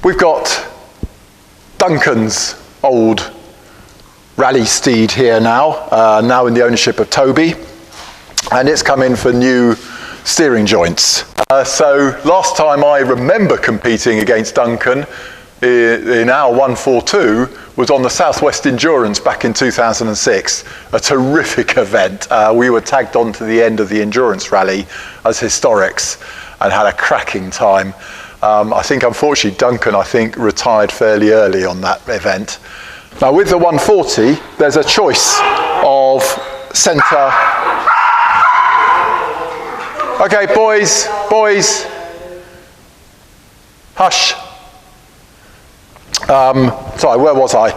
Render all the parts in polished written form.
We've got Duncan's old rally steed here now in the ownership of Toby, and it's come in for new steering joints. So last time I remember competing against Duncan in our 142 was on the Southwest Endurance back in 2006, a terrific event. We were tagged on to the end of the endurance rally as historics and had a cracking time. I think unfortunately Duncan retired fairly early on that event. Now with the 140 there's a choice of centre. Okay, boys, hush. Sorry, where was I?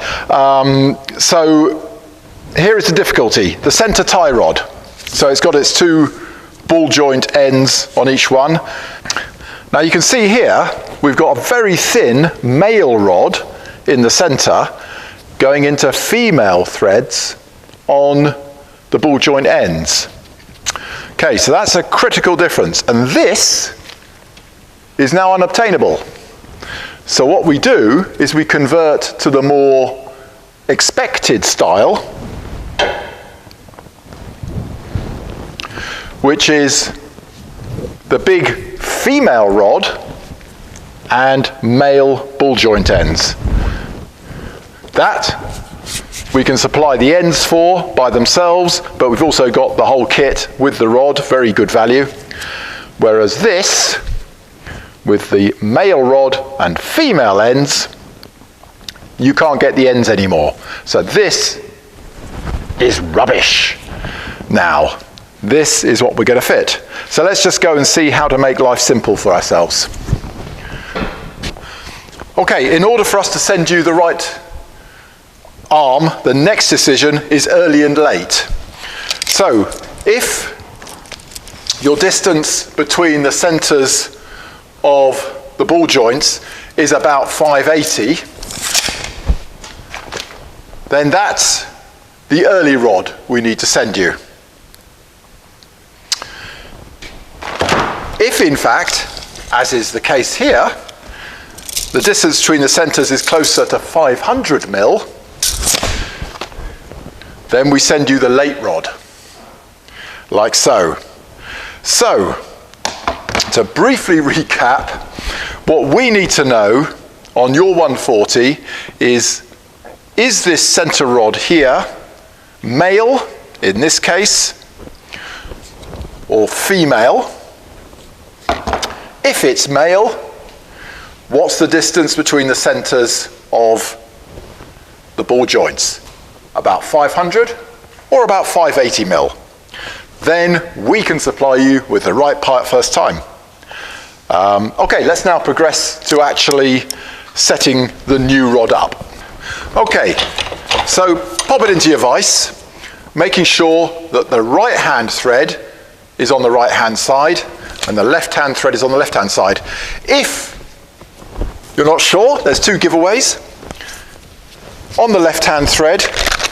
So here is the difficulty, the centre tie rod. So it's got its two ball joint ends on each one. Now you can see here, we've got a very thin male rod in the centre going into female threads on the ball joint ends. Okay, so that's a critical difference, and this is now unobtainable. So what we do is we convert to the more expected style, which is the big female rod and male ball joint ends. That we can supply the ends for by themselves, but we've also got the whole kit with the rod, very good value. Whereas this, with the male rod and female ends, you can't get the ends anymore. So this is rubbish. Now, this is what we're going to fit. So let's just go and see how to make life simple for ourselves. Okay, in order for us to send you the right arm, the next decision is early and late. So if your distance between the centres of the ball joints is about 580, then that's the early rod we need to send you. If in fact, as is the case here, the distance between the centres is closer to 500 mil, then we send you the late rod, like so. So, to briefly recap, what we need to know on your 140 is this centre rod here male, in this case, or female? If it's male, what's the distance between the centres of the ball joints? About 500 or about 580 mil. Then we can supply you with the right part first time. Okay, let's now progress to actually setting the new rod up. Okay, so pop it into your vise, making sure that the right hand thread is on the right hand side and the left hand thread is on the left hand side. If you're not sure, there's two giveaways. On the left hand thread,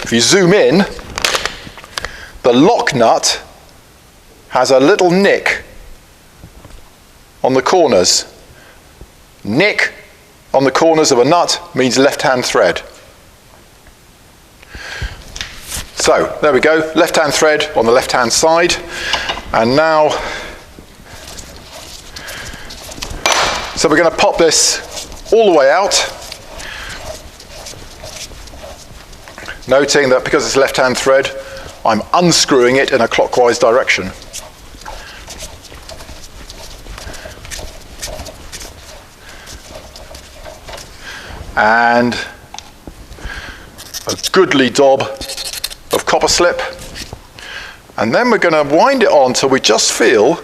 if you zoom in, the lock nut has a little nick on the corners. Nick on the corners of a nut means left hand thread. So there we go, left hand thread on the left hand side. And now, so we're going to pop this all the way out, noting that because it's left hand thread, I'm unscrewing it in a clockwise direction. And a goodly dob of copper slip, and then we're going to wind it on till we just feel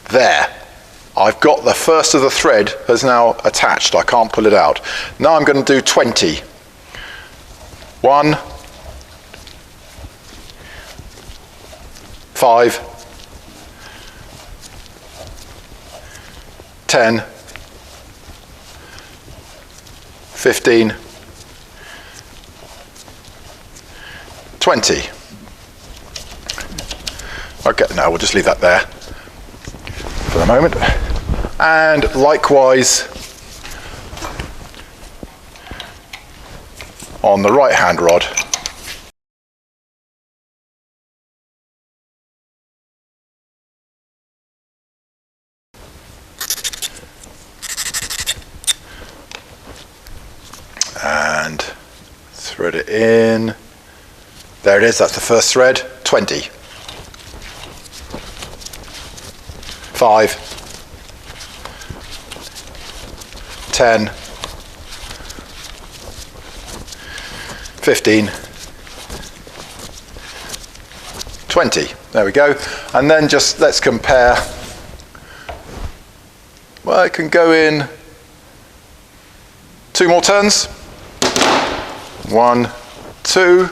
there. I've got the first of the thread has now attached, I can't pull it out. Now I'm going to do 20. 1, 5, 10, 15, 20. Okay, now we'll just leave that there for the moment. And likewise on the right hand rod. And thread it in. There it is, that's the first thread. 20. 5. 10. 15. 20. There we go. And then just let's compare. Well, it can go in 2 more turns. 1, 2.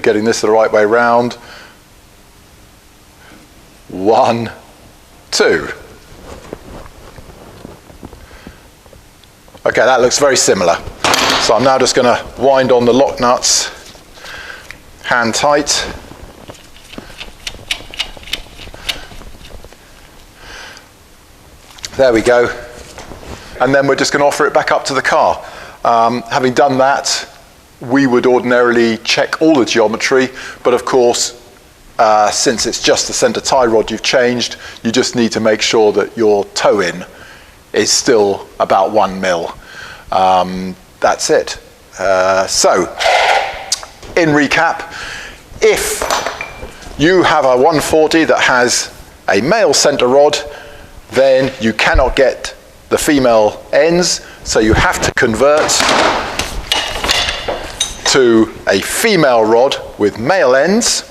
Getting this the right way round. 1, 2. Okay, that looks very similar. So I'm now just going to wind on the lock nuts, hand tight. There we go. And then we're just going to offer it back up to the car. Having done that, we would ordinarily check all the geometry, but of course, since it's just the center tie rod you've changed, you just need to make sure that your toe-in is still about 1 mil. That's it. So, in recap, if you have a 140 that has a male center rod, then you cannot get the female ends, so you have to convert to a female rod with male ends.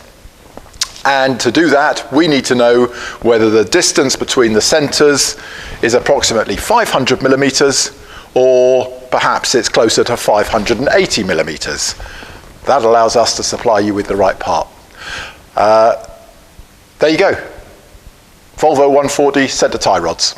And to do that, we need to know whether the distance between the centers is approximately 500 millimeters, or perhaps it's closer to 580 millimeters. That allows us to supply you with the right part. There you go. Volvo 140 center tie rods.